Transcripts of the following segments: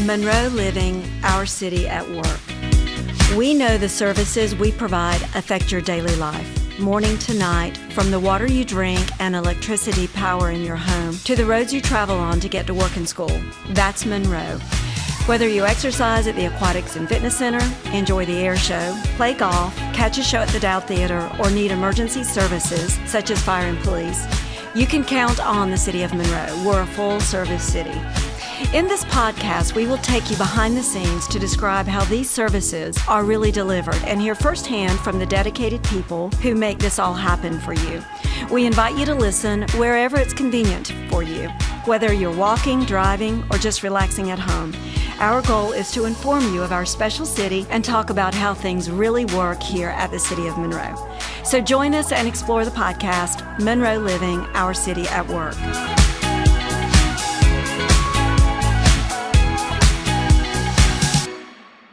Monroe Living, our city at work. We know the services we provide affect your daily life, morning to night, from the water you drink and electricity power in your home to the roads you travel on to get to work and school. That's Monroe. Whether you exercise at the Aquatics and Fitness Center, enjoy the air show, play golf, catch a show at the Dowd Theater, or need emergency services such as fire and police, you can count on the City of Monroe. We're a full-service city. In this podcast, we will take you behind the scenes to describe how these services are really delivered and hear firsthand from the dedicated people who make this all happen for you. We invite you to listen wherever it's convenient for you, whether you're walking, driving, or just relaxing at home. Our goal is to inform you of our special city and talk about how things really work here at the City of Monroe. So join us and explore the podcast, Monroe Living, Our City at Work.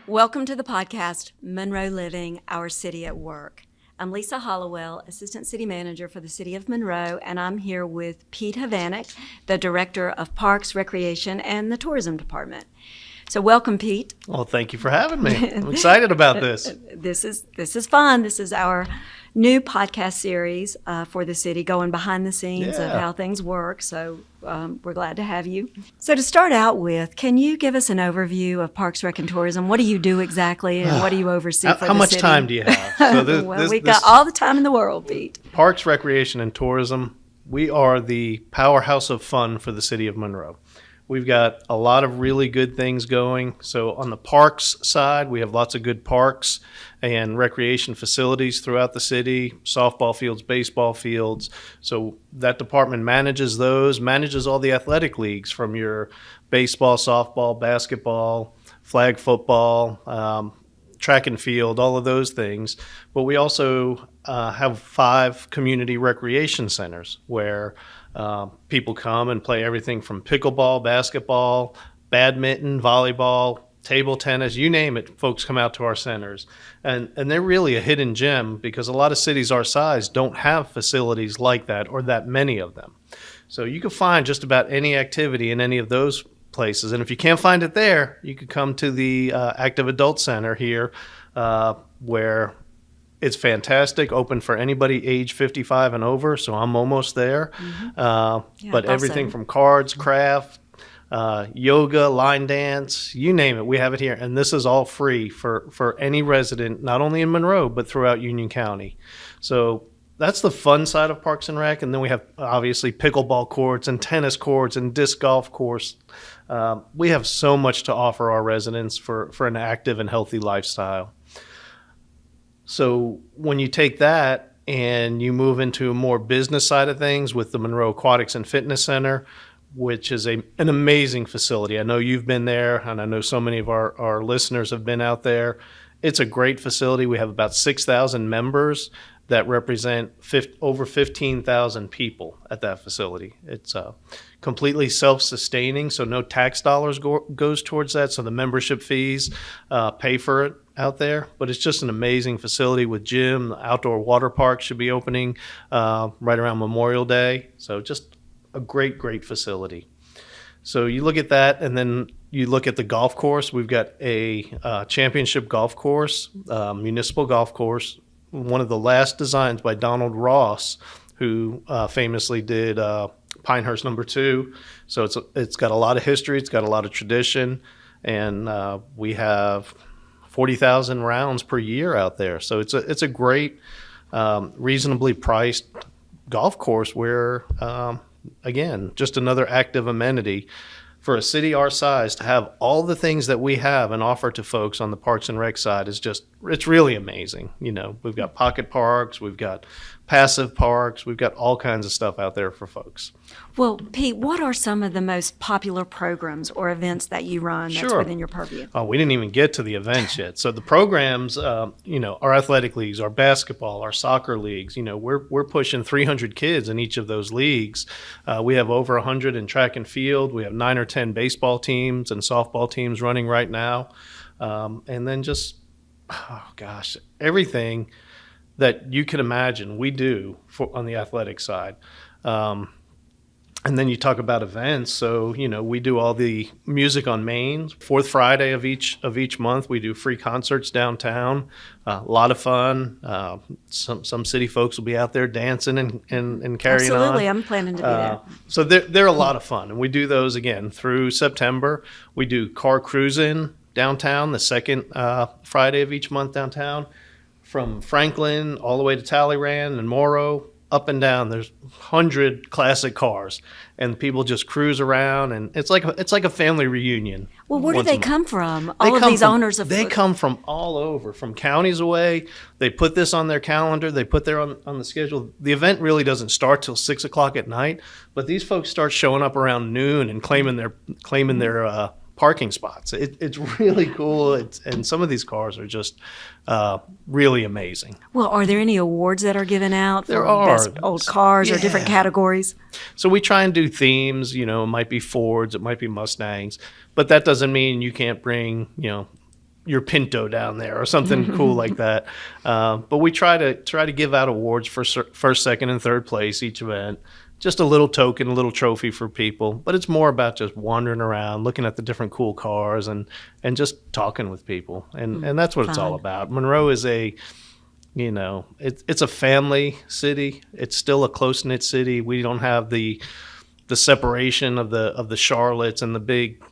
Welcome to the podcast, Monroe Living, Our City at Work. I'm Lisa Hollowell, Assistant City Manager for the City of Monroe, and I'm here with Pete Havanek, the Director of Parks, Recreation, and the Tourism Department. So welcome, Pete. Well, thank you for having me. I'm excited about this. This is fun. This is our new podcast series for the city, going behind the scenes of how things work. So we're glad to have you. So to start out with, can you give us an overview of Parks, Rec, and Tourism? What do you do exactly, and what do you oversee for the city? How much time do you have? So we've got all the time in the world, Pete. Parks, Recreation, and Tourism, we are the powerhouse of fun for the City of Monroe. We've got a lot of really good things going. So on the parks side, we have lots of good parks and recreation facilities throughout the city, softball fields, baseball fields. So that department manages those, manages all the athletic leagues from your baseball, softball, basketball, flag football, track and field, all of those things. But we also have 5 community recreation centers where people come and play everything from pickleball, basketball, badminton, volleyball, table tennis, you name it. Folks come out to our centers. And they're really a hidden gem because a lot of cities our size don't have facilities like that or that many of them. So you can find just about any activity in any of those places. And if you can't find it there, you could come to the Active Adult Center here where it's fantastic, open for anybody age 55 and over, so I'm almost there. Mm-hmm. But everything from cards, craft, yoga, line dance, you name it, we have it here. And this is all free for any resident, not only in Monroe, but throughout Union County. So that's the fun side of Parks and Rec. And then we have, obviously, pickleball courts and tennis courts and disc golf course. We have so much to offer our residents for an active and healthy lifestyle. So when you take that and you move into a more business side of things with the Monroe Aquatics and Fitness Center, which is an amazing facility. I know you've been there, and I know so many of our listeners have been out there. It's a great facility. We have about 6,000 members that represent over 15,000 people at that facility. It's completely self-sustaining, so no tax dollars goes towards that. So the membership fees pay for it out there. But it's just an amazing facility with gym. The outdoor water park should be opening right around Memorial Day. So just a great, great facility. So you look at that, and then you look at the golf course. We've got a championship golf course, municipal golf course, one of the last designs by Donald Ross, who famously did Pinehurst No. 2. So it's got a lot of history, it's got a lot of tradition, and we have 40,000 rounds per year out there. So it's a great, reasonably priced golf course where, again, just another active amenity. For a city our size to have all the things that we have and offer to folks on the Parks and Rec side it's really amazing. You know, we've got pocket parks, we've got passive parks, we've got all kinds of stuff out there for folks. Well, Pete, what are some of the most popular programs or events that you run that's within your purview? Oh, we didn't even get to the events yet. So the programs, our athletic leagues, our basketball, our soccer leagues, we're pushing 300 kids in each of those leagues. We have over 100 in track and field. We have 9 or 10 baseball teams and softball teams running right now. And then just, everything that you can imagine we do on the athletic side. And then you talk about events. So, we do all the music on Main. Fourth Friday of each month, we do free concerts downtown. A lot of fun. Some city folks will be out there dancing and carrying on. Absolutely, I'm planning to be there. So they're a lot of fun. And we do those again through September. We do car cruising downtown the second Friday of each month downtown. From Franklin all the way to Talleyrand and Monroe. Up and down, there's 100 classic cars, and people just cruise around, and it's like a family reunion. Well, where do they come from? All of these owners of they come from all over, from counties away. They put this on their calendar. They put there on the schedule. The event really doesn't start till 6 o'clock at night, but these folks start showing up around noon and claiming their parking spots. It's really cool. And some of these cars are just really amazing. Well, are there any awards that are given out There for are. best old cars or different categories? So we try and do themes. It might be Fords, it might be Mustangs, but that doesn't mean you can't bring your Pinto down there or something cool like that. But we try to give out awards for first, second, and third place each event. Just a little token, a little trophy for people. But it's more about just wandering around, looking at the different cool cars and just talking with people. And that's what it's all about. Monroe is it's a family city. It's still a close-knit city. We don't have the separation of the Charlottes and the big,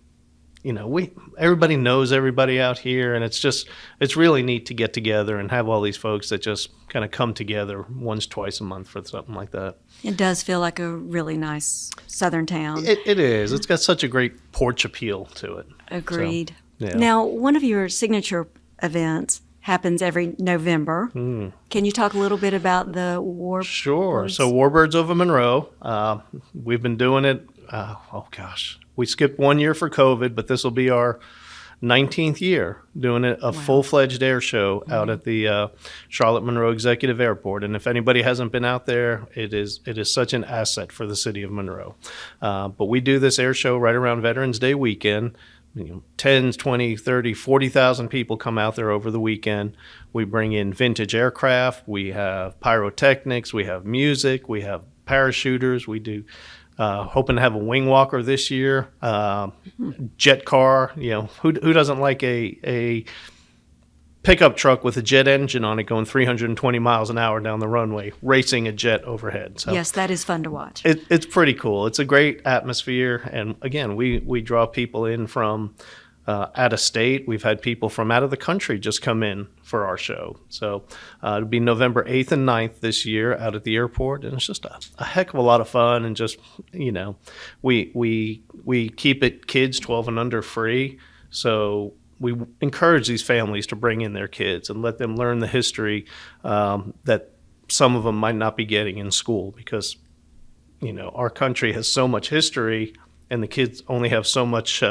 everybody knows everybody out here. And it's really neat to get together and have all these folks that just kind of come together once, twice a month for something like that. It does feel like a really nice southern town. It is. It's got such a great porch appeal to it. Agreed. So, yeah. Now, one of your signature events happens every November. Can you talk a little bit about the Warbirds? Sure. So Warbirds Over Monroe, we've been doing it, we skipped 1 year for COVID, but this will be our 19th year doing a full-fledged air show out at the Charlotte Monroe Executive Airport. And if anybody hasn't been out there, it is such an asset for the city of Monroe. But we do this air show right around Veterans Day weekend. 10s, 20, 30, 40,000 people come out there over the weekend. We bring in vintage aircraft. We have pyrotechnics. We have music. We have parachuters. We do hoping to have a wing walker this year, jet car. Who doesn't like a pickup truck with a jet engine on it going 320 miles an hour down the runway, racing a jet overhead? So yes, that is fun to watch. It's pretty cool. It's a great atmosphere, and again, we draw people in from out of state. We've had people from out of the country just come in for our show. So it'll be November 8th and 9th this year out at the airport, and it's just a heck of a lot of fun. And just we keep it kids 12 and under free. So we encourage these families to bring in their kids and let them learn the history that some of them might not be getting in school, because our country has so much history, and the kids only have so much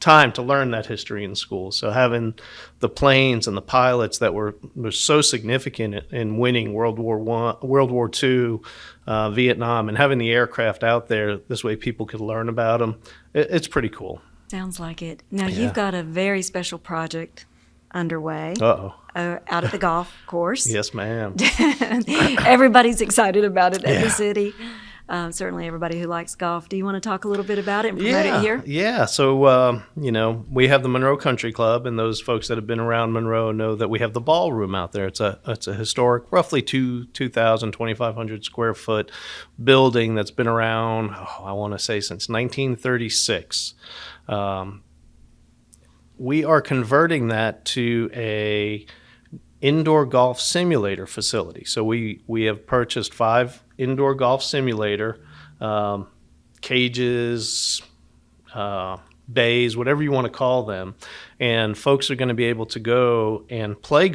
time to learn that history in school. So having the planes and the pilots that were so significant in winning World War II, Vietnam, and having the aircraft out there, this way people could learn about them, it's pretty cool. Sounds like it. Now, you've got a very special project underway. Uh-oh. Out at the golf course. Yes, ma'am. Everybody's excited about it at the city. Certainly everybody who likes golf. Do you want to talk a little bit about it and promote it here? Yeah. So, we have the Monroe Country Club, and those folks that have been around Monroe know that we have the ballroom out there. It's a historic, roughly 2,000, 2,500 square foot building that's been around, I want to say, since 1936. We are converting that to a indoor golf simulator facility. So we have purchased 5 indoor golf simulator cages, bays, whatever you want to call them, and folks are going to be able to go and play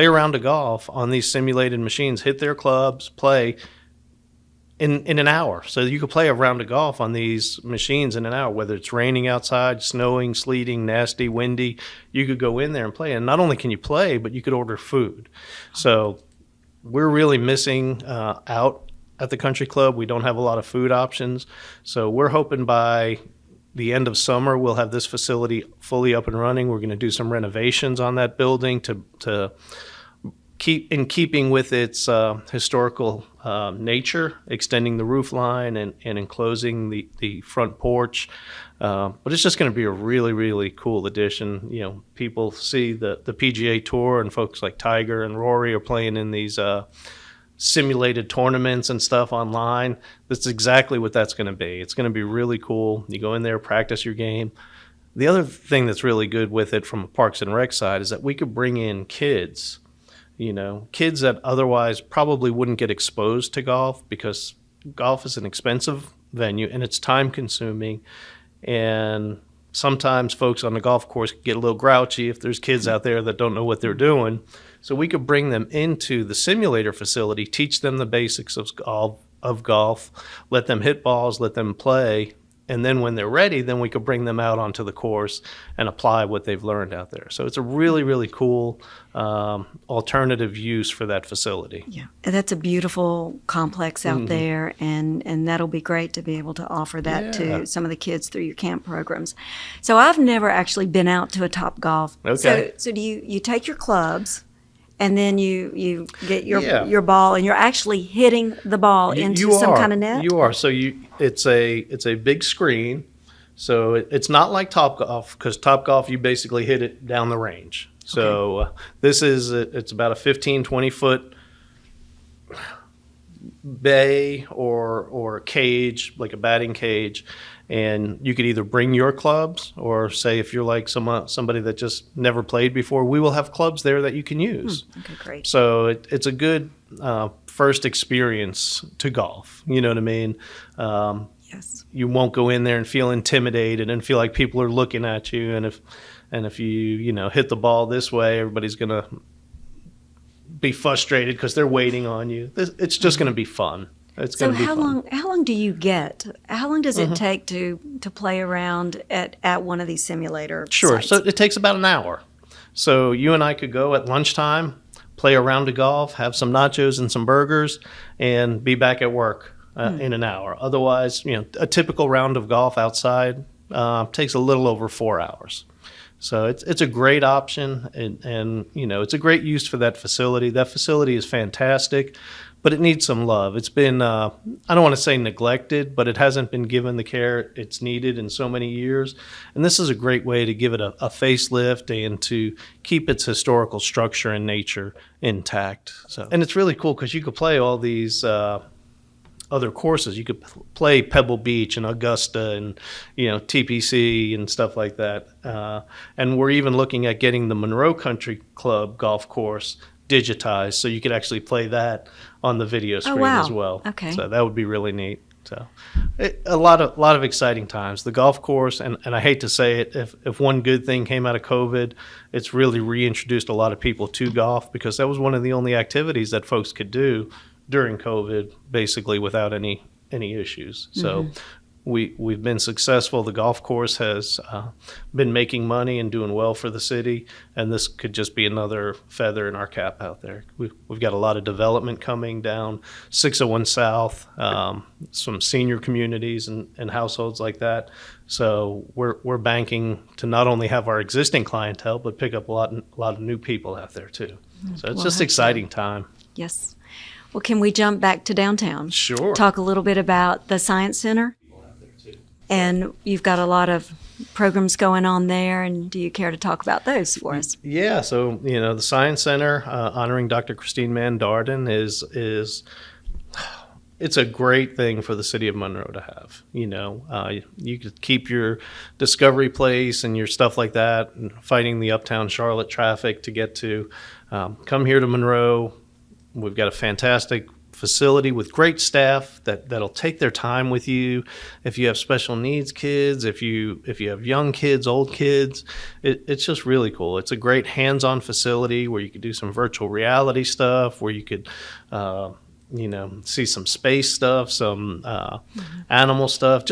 around a golf on these simulated machines, hit their clubs, play in an hour. So you could play a round of golf on these machines in an hour, whether it's raining outside, snowing, sleeting, nasty, windy. You could go in there and play. And not only can you play, but you could order food. So we're really missing out at the country club. We don't have a lot of food options. So we're hoping by the end of summer, we'll have this facility fully up and running. We're going to do some renovations on that building to keep in keeping with its historical nature, extending the roof line and enclosing the front porch. But it's just going to be a really, really cool addition. You know, people see the PGA Tour and folks like Tiger and Rory are playing in these simulated tournaments and stuff online. That's exactly what that's going to be. It's going to be really cool. You go in there, practice your game. The other thing that's really good with it from a Parks and Rec side is that we could bring in kids, you know, kids that otherwise probably wouldn't get exposed to golf, because golf is an expensive venue and it's time consuming. And sometimes folks on the golf course get a little grouchy if there's kids out there that don't know what they're doing. So we could bring them into the simulator facility, teach them the basics of golf, let them hit balls, let them play. And then when they're ready, then we could bring them out onto the course and apply what they've learned out there. So it's a really, really cool alternative use for that facility. Yeah, and that's a beautiful complex out there, and that'll be great to be able to offer that to some of the kids through your camp programs. So I've never actually been out to a Topgolf. Okay. So do you take your clubs, and then you get your ball, and you're actually hitting the ball into some kind of net? You are. So it's a big screen. So it's not like Topgolf, because Topgolf you basically hit it down the range. So it's about a 15, 20 foot bay or cage, like a batting cage. And you could either bring your clubs, or say if you're like somebody that just never played before, we will have clubs there that you can use. Okay, great. So it's a good first experience to golf. You know what I mean? Yes. You won't go in there and feel intimidated and feel like people are looking at you. And if you hit the ball this way, everybody's gonna be frustrated because they're waiting on you. It's just gonna be fun. So how long do you get? How long does it take to play around at one of these simulator sites? So it takes about an hour. So you and I could go at lunchtime, play a round of golf, have some nachos and some burgers, and be back at work in an hour. Otherwise, a typical round of golf outside takes a little over 4 hours. So it's a great option, and it's a great use for that facility. That facility is fantastic, but it needs some love. It's been, I don't want to say neglected, but it hasn't been given the care it's needed in so many years. And this is a great way to give it a facelift and to keep its historical structure and nature intact. And it's really cool because you could play all these other courses. You could play Pebble Beach and Augusta and TPC and stuff like that. And we're even looking at getting the Monroe Country Club golf course digitized, so you could actually play that on the video screen as well. Okay. So that would be really neat. So a lot of exciting times. The golf course, and I hate to say it, if one good thing came out of COVID, it's really reintroduced a lot of people to golf, because that was one of the only activities that folks could do during COVID, basically without any issues. So we've been successful. The golf course has been making money and doing well for the city, and this could just be another feather in our cap out there. We've got a lot of development coming down 601 South, some senior communities and households like that. So we're banking to not only have our existing clientele, but pick up a lot of new people out there too. So it's just exciting time. Yes. Well, can we jump back to downtown? Sure. Talk a little bit about the Science Center. And you've got a lot of programs going on there, and do you care to talk about those for us? Yeah, so the Science Center honoring Dr. Christine Mann-Darden it's a great thing for the city of Monroe to have. You could keep your Discovery Place and your stuff like that, and fighting the uptown Charlotte traffic to get to. Come here to Monroe. We've got a fantastic facility with great staff that'll take their time with you. If you have special needs kids, if you have young kids, old kids, it's just really cool. It's a great hands-on facility where you could do some virtual reality stuff, where you could see some space stuff, some animal stuff.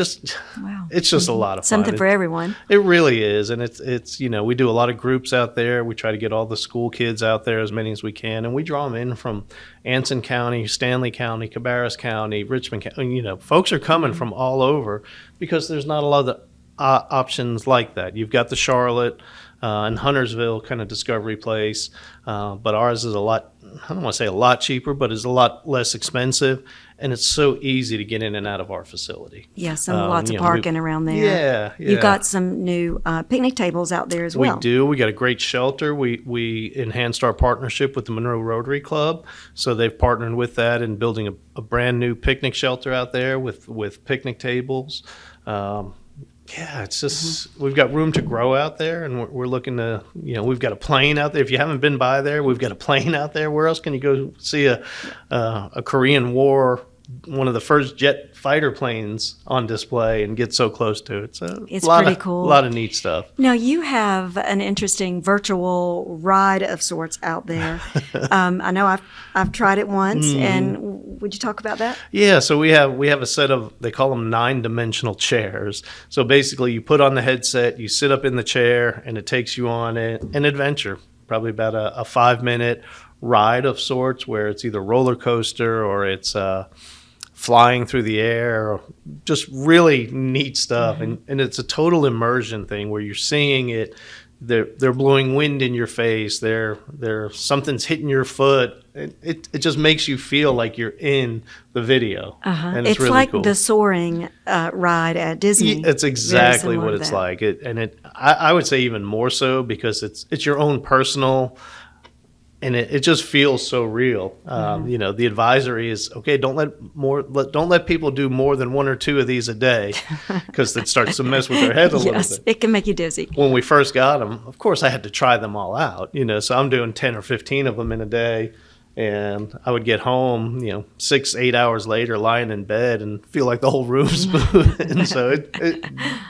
It's just a lot of fun. Something for everyone. It really is, and it's we do a lot of groups out there. We try to get all the school kids out there, as many as we can, and we draw them in from Anson County, Stanley County, Cabarrus County, Richmond County. Folks are coming from all over because there's not a lot of options like that. You've got the Charlotte in Huntersville, kind of Discovery Place. But ours is a lot, I don't want to say a lot cheaper, but it's a lot less expensive. And it's so easy to get in and out of our facility. Yes, and lots of parking around there. Yeah. You've got some new picnic tables out there as well. We do. We got a great shelter. We enhanced our partnership with the Monroe Rotary Club. So they've partnered with that in building a brand new picnic shelter out there with picnic tables. It's just, we've got room to grow out there, and we're looking to, we've got a plane out there. If you haven't been by there, we've got a plane out there. Where else can you go see a Korean War, one of the first jet fighter planes on display and get so close to it? So it's pretty cool. A lot of neat stuff. Now, you have an interesting virtual ride of sorts out there. I know I've tried it once, and would you talk about that? Yeah, so we have a set of, they call them 9-dimensional chairs. So basically, you put on the headset, you sit up in the chair, and it takes you on an adventure, probably about a 5-minute ride of sorts, where it's either roller coaster or it's flying through the air, or just really neat stuff. And it's a total immersion thing where you're seeing it. They're blowing wind in your face. They're something's hitting your foot. It just makes you feel like you're in the video. And it's really like cool. The soaring ride at Disney. It's exactly what it's like. I would say even more so, because it's your own personal. And it just feels so real. The advisory is, okay, don't let people do more than 1 or 2 of these a day, because it starts to mess with their head a little bit. Yes, it can make you dizzy. When we first got them, of course, I had to try them all out. So I'm doing 10 or 15 of them in a day, and I would get home, 6-8 hours later, lying in bed and feel like the whole room's moving. So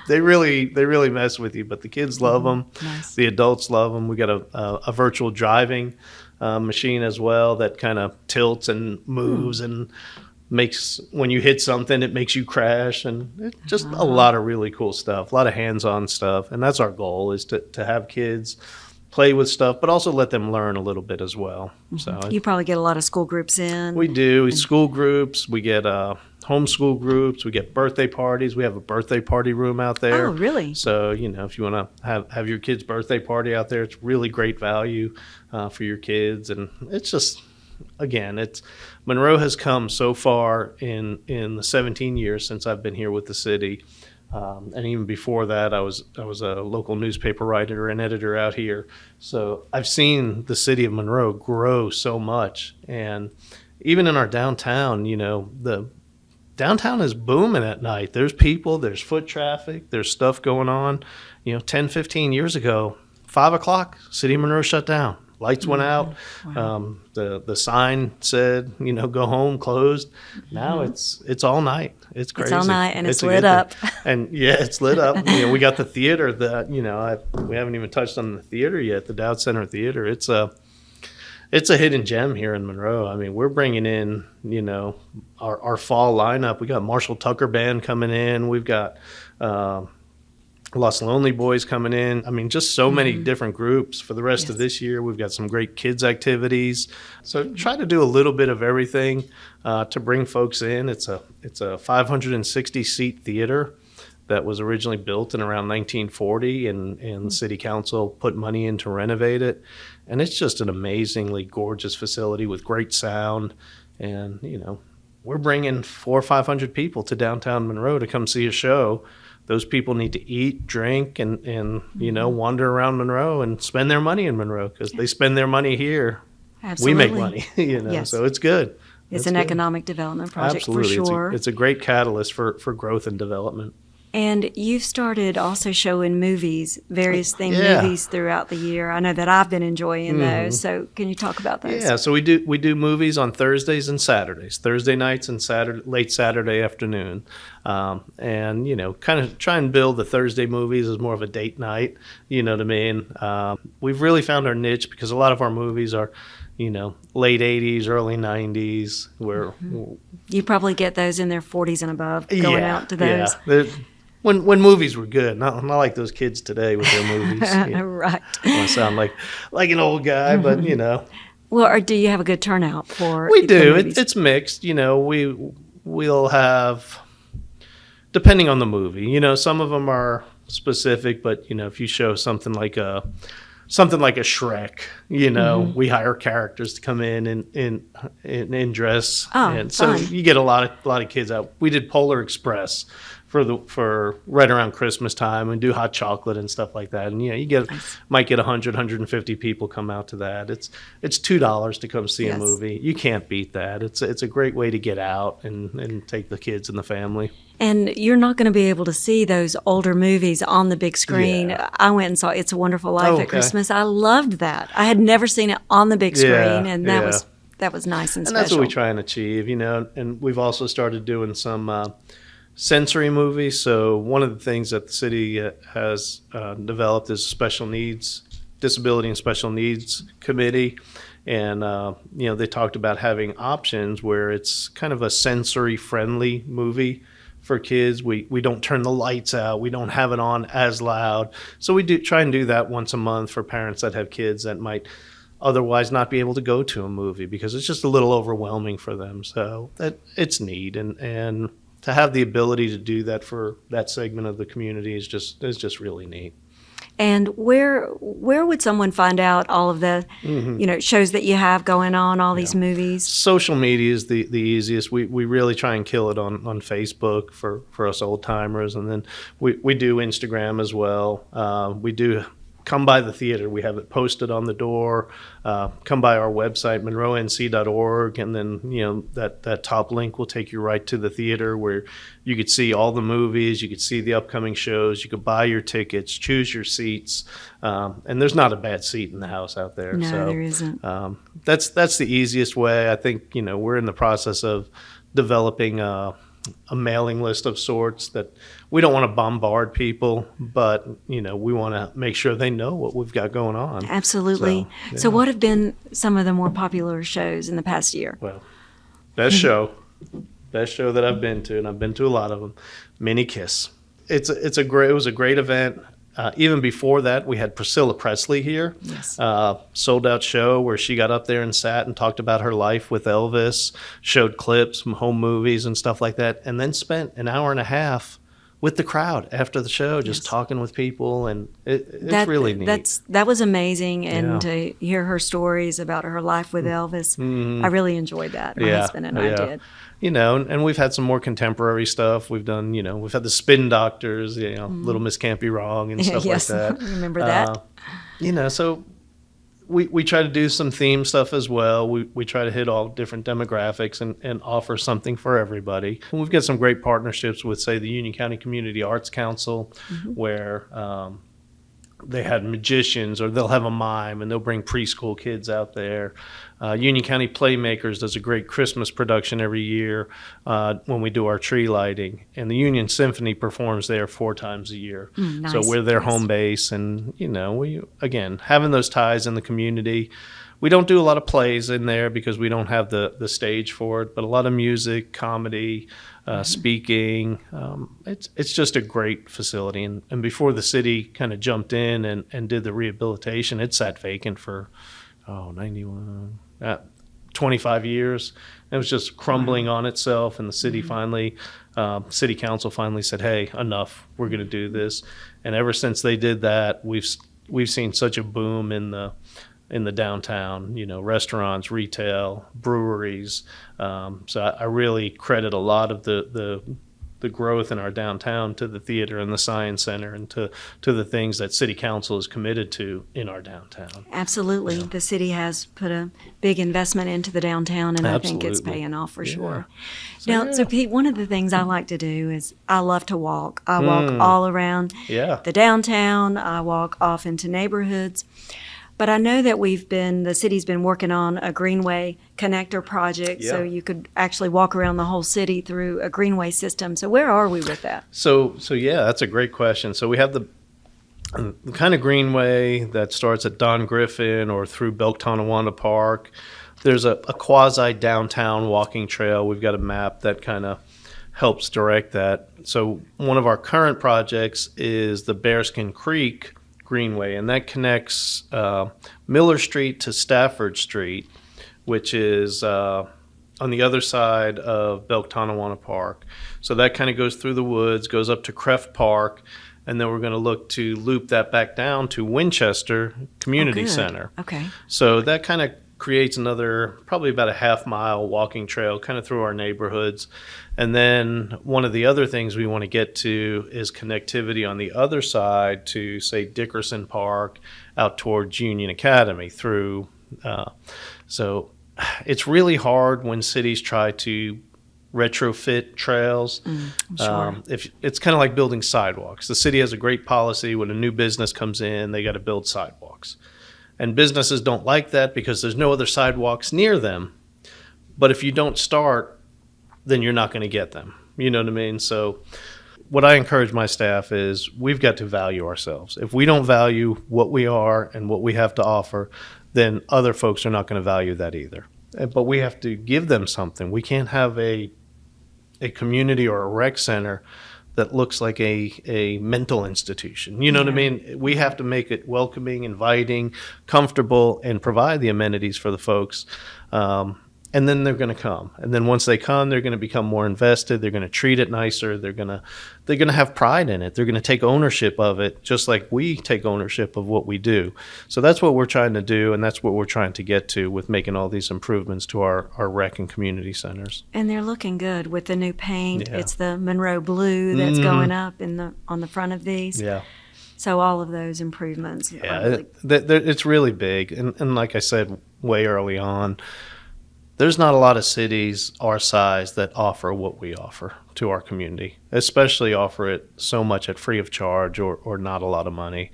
they really mess with you. But the kids love them. Nice. The adults love them. We got a virtual driving machine as well that kind of tilts and moves and makes, when you hit something, it makes you crash. And it's just a lot of really cool stuff, a lot of hands-on stuff. And that's our goal, is to have kids play with stuff, but also let them learn a little bit as well. So you probably get a lot of school groups in. We do. School groups. We get homeschool groups. We get birthday parties. We have a birthday party room out there. Oh, really? So, if you want to have your kid's birthday party out there, it's really great value for your kids. And it's just, again, Monroe has come so far in the 17 years since I've been here with the city. And even before that, I was a local newspaper writer and editor out here. So I've seen the city of Monroe grow so much. And even in our downtown, the downtown is booming at night. There's people, there's foot traffic, there's stuff going on. 10, 15 years ago, 5 o'clock, city of Monroe shut down. Lights went out. Wow. The sign said, go home, closed. Now it's all night. It's crazy. It's all night, and it's lit up. And yeah, it's lit up. We got the theater that, we haven't even touched on the theater yet, the Dowd Theater. It's a hidden gem here in Monroe. I mean, we're bringing in, our fall lineup. We got Marshall Tucker Band coming in. We've got Lost Lonely Boys coming in. I mean, just so many different groups for the rest of this year. We've got some great kids activities. So try to do a little bit of everything to bring folks in. It's a 560-seat theater that was originally built in around 1940, and the city council put money in to renovate it. And it's just an amazingly gorgeous facility with great sound. And, we're bringing 400 or 500 people to downtown Monroe to come see a show. Those people need to eat, drink, and wander around Monroe and spend their money in Monroe, because they spend their money here. Absolutely. We make money, Yes. So it's good. It's an economic development project. Absolutely. For sure. It's a great catalyst for growth and development. And you've started also showing movies, various themed movies throughout the year. I know that I've been enjoying those. So can you talk about those? Yeah, so we do movies on Thursdays and Saturdays, Thursday nights and late Saturday afternoon. And, kind of try and build the Thursday movies as more of a date night, you know what I mean? We've really found our niche, because a lot of our movies are, late 80s, early 90s. Where You probably get those in their 40s and above going out to those. Yeah. When movies were good, not like those kids today with their movies. Right. I want to sound like an old guy, but Well, or do you have a good turnout for? We do. movies? It's mixed. We'll have, depending on the movie. Some of them are specific, but if you show something like a Shrek, we hire characters to come in dress, and so fun. you get a lot of kids out. We did Polar Express for right around Christmas time, and do hot chocolate and stuff like that. And you might get 150 people come out to that. It's $2 to come see a movie. You can't beat that. It's a great way to get out and take the kids and the family. And you're not going to be able to see those older movies on the big screen. Yeah. I went and saw It's a Wonderful Life at Christmas. I loved that. I had never seen it on the big screen, and that was nice and special. And that's what we try and achieve, And we've also started doing some sensory movies. So one of the things that the city has developed is disability and special needs committee. And, they talked about having options where it's kind of a sensory friendly movie for kids. We don't turn the lights out. We don't have it on as loud. So we do try and do that once a month for parents that have kids that might otherwise not be able to go to a movie because it's just a little overwhelming for them. So it's neat. And to have the ability to do that for that segment of the community is just really neat. And where would someone find out all of the shows that you have going on, all these movies? Social media is the easiest. We really try and kill it on Facebook for us old timers, and then we do Instagram as well. We do come by the theater. We have it posted on the door. Come by our website, monroenc.org, and then that top link will take you right to the theater where you could see all the movies, you could see the upcoming shows, you could buy your tickets, choose your seats, and there's not a bad seat in the house out there. No, there isn't. That's the easiest way. I think we're in the process of developing a mailing list of sorts that we don't want to bombard people, but we want to make sure they know what we've got going on. Absolutely. So what have been some of the more popular shows in the past year? Well, best show that I've been to, and I've been to a lot of them, Mini Kiss. It was a great event. Even before that, we had Priscilla Presley here. Yes. Sold out show where she got up there and sat and talked about her life with Elvis, showed clips from home movies and stuff like that, and then spent an hour and a half with the crowd after the show, just talking with people, and it's really neat. That was amazing, and to hear her stories about her life with Elvis, I really enjoyed that. My husband and I did. And we've had some more contemporary stuff. We've done, we've had the Spin Doctors, Little Miss Can't Be Wrong and stuff like that. I remember that. So we try to do some theme stuff as well. We try to hit all different demographics and offer something for everybody. And we've got some great partnerships with, say, the Union County Community Arts Council, where they had magicians, or they'll have a mime, and they'll bring preschool kids out there. Union County Playmakers does a great Christmas production every year when we do our tree lighting. And the Union Symphony performs there 4 times a year. Nice. So we're their home base. And, we, again, having those ties in the community. We don't do a lot of plays in there because we don't have the stage for it, but a lot of music, comedy, speaking. It's just a great facility. And before the city kind of jumped in and did the rehabilitation, it sat vacant for 25 years. It was just crumbling on itself, and the city city council finally said, "Hey, enough. We're going to do this." And ever since they did that, we've seen such a boom in the downtown, restaurants, retail, breweries. So I really credit a lot of the growth in our downtown to the theater and the science center, and to the things that city council is committed to in our downtown. Absolutely. The city has put a big investment into the downtown, and I think it's paying off for sure. So Pete, one of the things I like to do is I love to walk. I walk all around the downtown. I walk off into neighborhoods. But I know that the city's been working on a Greenway connector project, so you could actually walk around the whole city through a Greenway system. So where are we with that? So that's a great question. So we have the kind of Greenway that starts at Don Griffin or through Belk Tonawanda Park. There's a quasi downtown walking trail. We've got a map that kind of helps direct that. So one of our current projects is the Bearskin Creek Greenway, and that connects Miller Street to Stafford Street, which is on the other side of Belk Tonawanda Park. So that kind of goes through the woods, goes up to Kreft Park, and then we're going to look to loop that back down to Winchester Community good. Center. Okay. So that kind of creates another probably about a half-mile walking trail kind of through our neighborhoods. And then one of the other things we want to get to is connectivity on the other side to, say, Dickerson Park out towards Union Academy through. So it's really hard when cities try to retrofit trails. Sure. If it's kind of like building sidewalks. The city has a great policy. When a new business comes in, they got to build sidewalks. And businesses don't like that because there's no other sidewalks near them. But if you don't start, then you're not going to get them. You know what I mean? So what I encourage my staff is we've got to value ourselves. If we don't value what we are and what we have to offer, then other folks are not going to value that either. But we have to give them something. We can't have a community or a rec center that looks like a mental institution. You know what I mean? We have to make it welcoming, inviting, comfortable, and provide the amenities for the folks. And then they're going to come. And then once they come, they're going to become more invested. They're going to treat it nicer. They're going to have pride in it. They're going to take ownership of it, just like we take ownership of what we do. So that's what we're trying to do, and that's what we're trying to get to with making all these improvements to our rec and community centers. And they're looking good with the new paint. Yeah. It's the Monroe blue that's going up on the front of these. Yeah. So all of those improvements. Yeah, it's really big. And like I said way early on, there's not a lot of cities our size that offer what we offer to our community, especially offer it so much at free of charge or not a lot of money.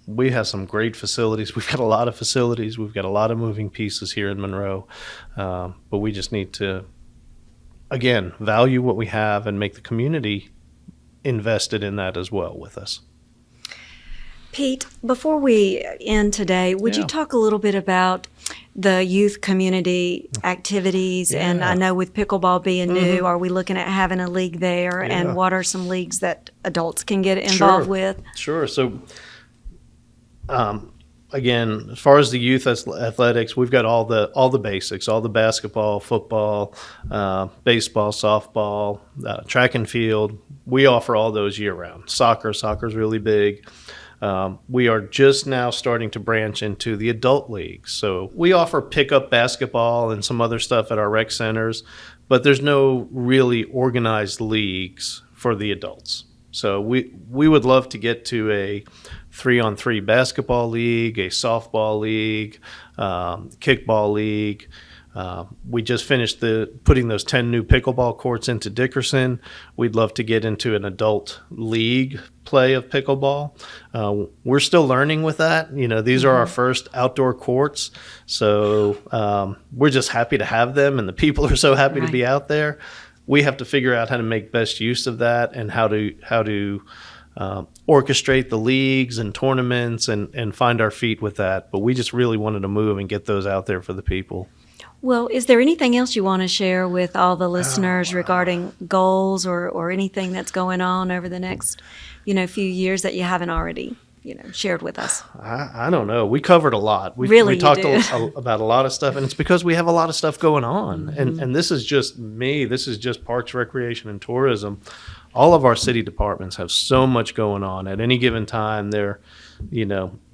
We have some great facilities. We've got a lot of facilities. We've got a lot of moving pieces here in Monroe. But we just need to, again, value what we have and make the community invested in that as well with us. Pete, before we end today, would you talk a little bit about the youth community activities? Yeah. And I know with pickleball being new, are we looking at having a league there? Yeah. And what are some leagues that adults can get involved with? Sure. So, again, as far as the youth athletics, we've got all the basics, all the basketball, football, baseball, softball, track and field. We offer all those year round. Soccer's really big. We are just now starting to branch into the adult leagues. So we offer pickup basketball and some other stuff at our rec centers, but there's no really organized leagues for the adults. So we would love to get to a 3-on-3 basketball league, a softball league, kickball league. We just finished putting those 10 new pickleball courts into Dickerson. We'd love to get into an adult league play of pickleball. We're still learning with that. You know, these are our first outdoor courts, so we're just happy to have them, and the people are so happy to be out there. We have to figure out how to make best use of that and how to orchestrate the leagues and tournaments and find our feet with that. But we just really wanted to move and get those out there for the people. Well, is there anything else you want to share with all the listeners regarding goals or anything that's going on over the next, few years that you haven't already, shared with us? I don't know. We covered a lot. We talked about a lot of stuff, and it's because we have a lot of stuff going on. And this is just me. This is just Parks, Recreation, and Tourism. All of our city departments have so much going on. At any given time, they're,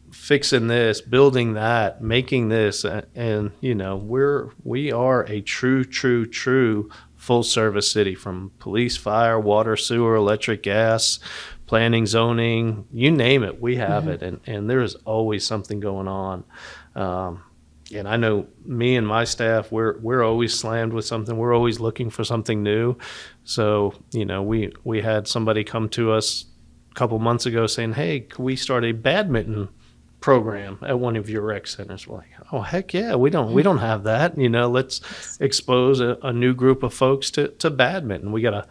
fixing this, building that, making this, and we are a true full service city, from police, fire, water, sewer, electric, gas, planning, zoning, you name it, we have it, and there is always something going on. And I know me and my staff, we're always slammed with something. We're always looking for something new. So we had somebody come to us a couple months ago saying, "Hey, can we start a badminton program at one of your rec centers?" We're like, "Oh, heck yeah, we don't have that. Let's expose a new group of folks to badminton." We got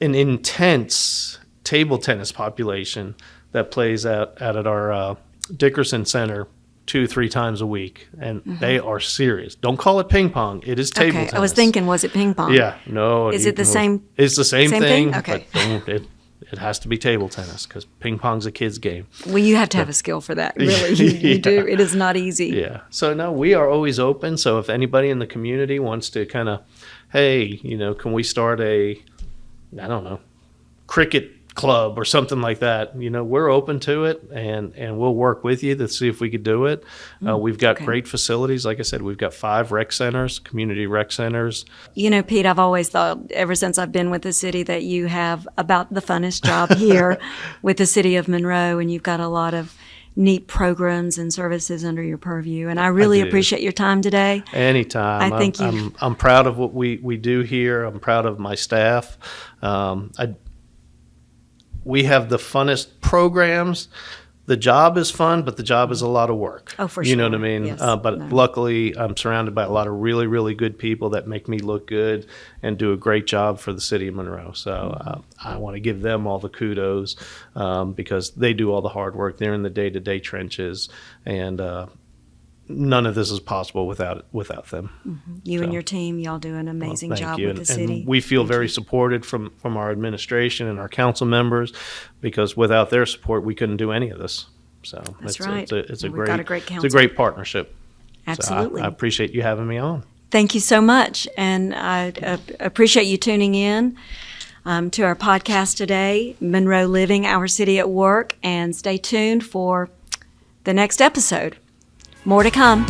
an intense table tennis population that plays out at our Dickerson Center 2-3 times a week, and they are serious. Don't call it ping pong. It is table tennis. I was thinking, was it ping pong? Yeah, no. Is it the same? It's the same thing. Okay. But it has to be table tennis because ping pong's a kid's game. Well, you have to have a skill for that, really. You do. It is not easy. Yeah. So, no, we are always open. So if anybody in the community wants to kind of, hey, can we start a, I don't know, cricket club or something like that, we're open to it, and we'll work with you to see if we could do it. We've got great facilities. Like I said, we've got 5 rec centers, community rec centers. Pete, I've always thought, ever since I've been with the city, that you have about the funnest job here with the city of Monroe, and you've got a lot of neat programs and services under your purview. And I really appreciate your time today. Anytime. I think I'm proud of what we do here. I'm proud of my staff. We have the funnest programs. The job is fun, but the job is a lot of work. Oh, for You know sure. what I mean? Yes. But luckily, I'm surrounded by a lot of really, really good people that make me look good and do a great job for the city of Monroe. So I want to give them all the kudos because they do all the hard work. They're in the day-to-day trenches, and none of this is possible without them. You and your team, y'all do an amazing Thank job you. with the city. And we feel very supported from our administration and our council members, because without their support, we couldn't do any of this. So That's right. It's a We've got a great it's a council. great partnership. Absolutely. So I appreciate you having me on. Thank you so much. And I appreciate you tuning in to our podcast today, Monroe Living, Our City at Work. And stay tuned for the next episode. More to come.